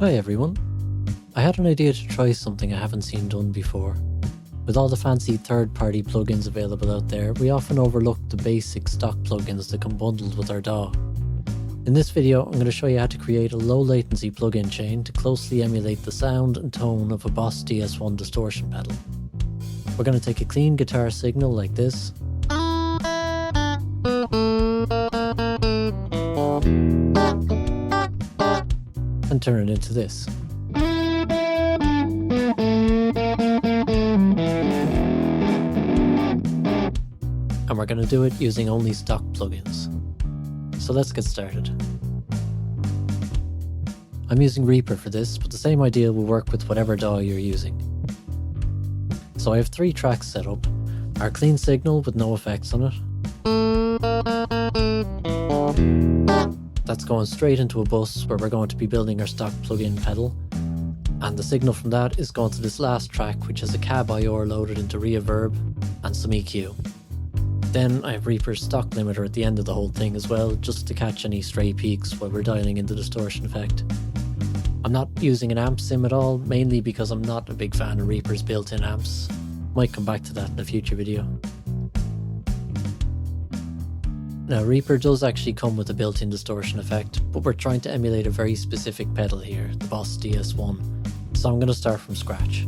Hi everyone. I had an idea to try something I haven't seen done before. With all the fancy third-party plugins available out there, we often overlook the basic stock plugins that come bundled with our DAW. In this video, I'm going to show you how to create a low-latency plugin chain to closely emulate the sound and tone of a Boss DS1 distortion pedal. We're going to take a clean guitar signal like this, and turn it into this. And we're going to do it using only stock plugins. So let's get started. I'm using Reaper for this, but the same idea will work with whatever DAW you're using. So I have 3 tracks set up. Our clean signal with no effects on it. That's going straight into a bus where we're going to be building our stock plugin pedal. And the signal from that is going to this last track, which has a cab IOR loaded into reverb and some EQ. Then I have Reaper's stock limiter at the end of the whole thing as well, just to catch any stray peaks while we're dialing in the distortion effect. I'm not using an amp sim at all, mainly because I'm not a big fan of Reaper's built-in amps. Might come back to that in a future video. Now Reaper does actually come with a built-in distortion effect, but we're trying to emulate a very specific pedal here, the Boss DS1, so I'm going to start from scratch.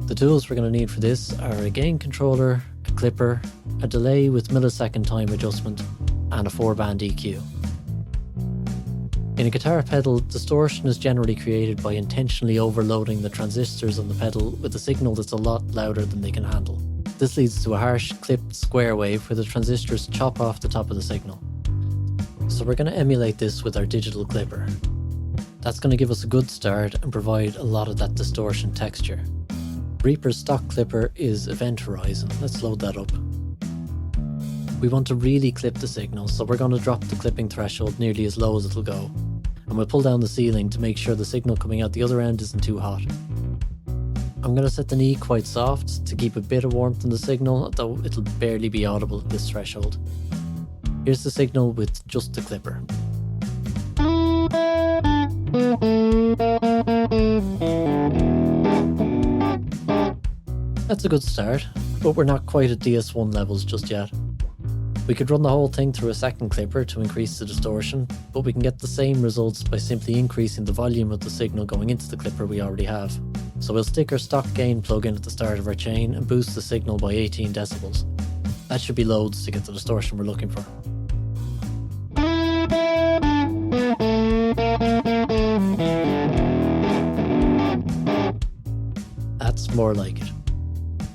The tools we're going to need for this are a gain controller, a clipper, a delay with millisecond time adjustment, and a 4-band EQ. In a guitar pedal, distortion is generally created by intentionally overloading the transistors on the pedal with a signal that's a lot louder than they can handle. This leads to a harsh, clipped square wave where the transistors chop off the top of the signal. So we're going to emulate this with our digital clipper. That's going to give us a good start and provide a lot of that distortion texture. Reaper's stock clipper is Event Horizon. Let's load that up. We want to really clip the signal, so we're going to drop the clipping threshold nearly as low as it'll go. And we'll pull down the ceiling to make sure the signal coming out the other end isn't too hot. I'm going to set the knee quite soft to keep a bit of warmth in the signal, though it'll barely be audible at this threshold. Here's the signal with just the clipper. That's a good start, but we're not quite at DS1 levels just yet. We could run the whole thing through a second clipper to increase the distortion, but we can get the same results by simply increasing the volume of the signal going into the clipper we already have. So we'll stick our stock gain plugin at the start of our chain and boost the signal by 18 decibels. That should be loads to get the distortion we're looking for. That's more like it.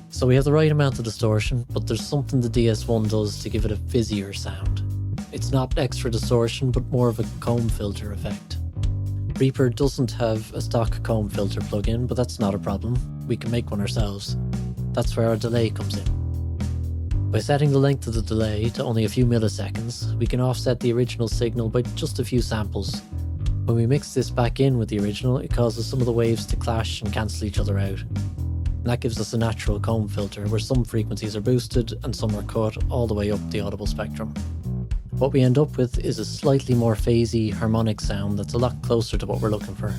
So we have the right amount of distortion, but there's something the DS1 does to give it a fizzier sound. It's not extra distortion, but more of a comb filter effect. Reaper doesn't have a stock comb filter plugin, but that's not a problem. We can make one ourselves. That's where our delay comes in. By setting the length of the delay to only a few milliseconds, we can offset the original signal by just a few samples. When we mix this back in with the original, it causes some of the waves to clash and cancel each other out. And that gives us a natural comb filter where some frequencies are boosted and some are cut all the way up the audible spectrum. What we end up with is a slightly more phasey, harmonic sound that's a lot closer to what we're looking for.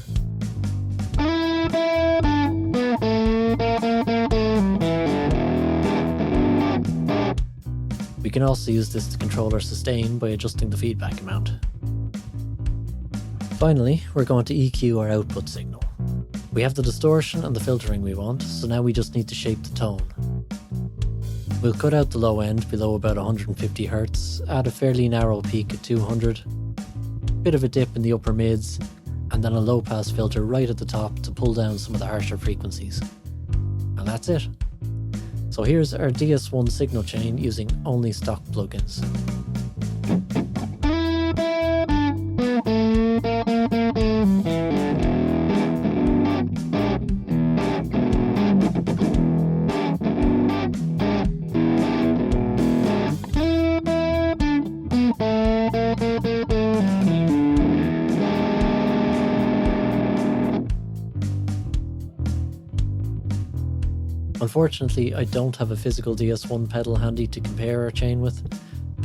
We can also use this to control our sustain by adjusting the feedback amount. Finally, we're going to EQ our output signal. We have the distortion and the filtering we want, so now we just need to shape the tone. We'll cut out the low end below about 150 Hz, add a fairly narrow peak at 200, bit of a dip in the upper mids, and then a low pass filter right at the top to pull down some of the harsher frequencies. And that's it. So here's our DS1 signal chain using only stock plugins. Unfortunately, I don't have a physical DS1 pedal handy to compare our chain with,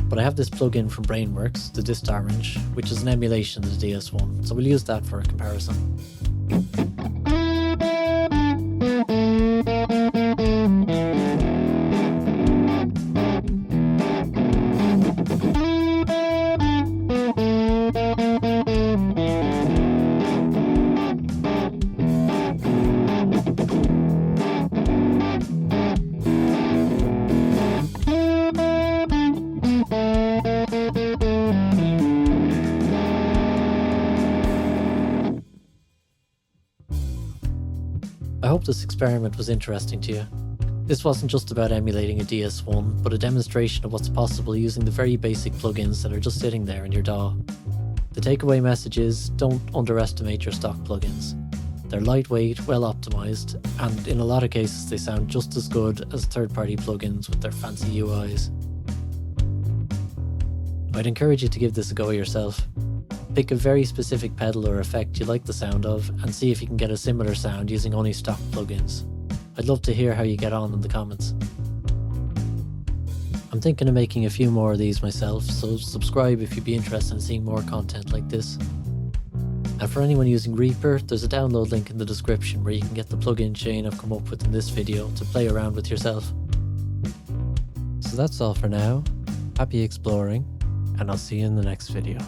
But I have this plugin from Brainworks, the Distortion, which is an emulation of the DS1, so we'll use that for a comparison. I hope this experiment was interesting to you. This wasn't just about emulating a DS1, but a demonstration of what's possible using the very basic plugins that are just sitting there in your DAW. The takeaway message is, don't underestimate your stock plugins. They're lightweight, well optimized, and in a lot of cases they sound just as good as third-party plugins with their fancy UIs. I'd encourage you to give this a go yourself. Pick a very specific pedal or effect you like the sound of and see if you can get a similar sound using only stock plugins. I'd love to hear how you get on in the comments. I'm thinking of making a few more of these myself, so subscribe if you'd be interested in seeing more content like this. And for anyone using Reaper, there's a download link in the description where you can get the plugin chain I've come up with in this video to play around with yourself. So that's all for now. Happy exploring, and I'll see you in the next video.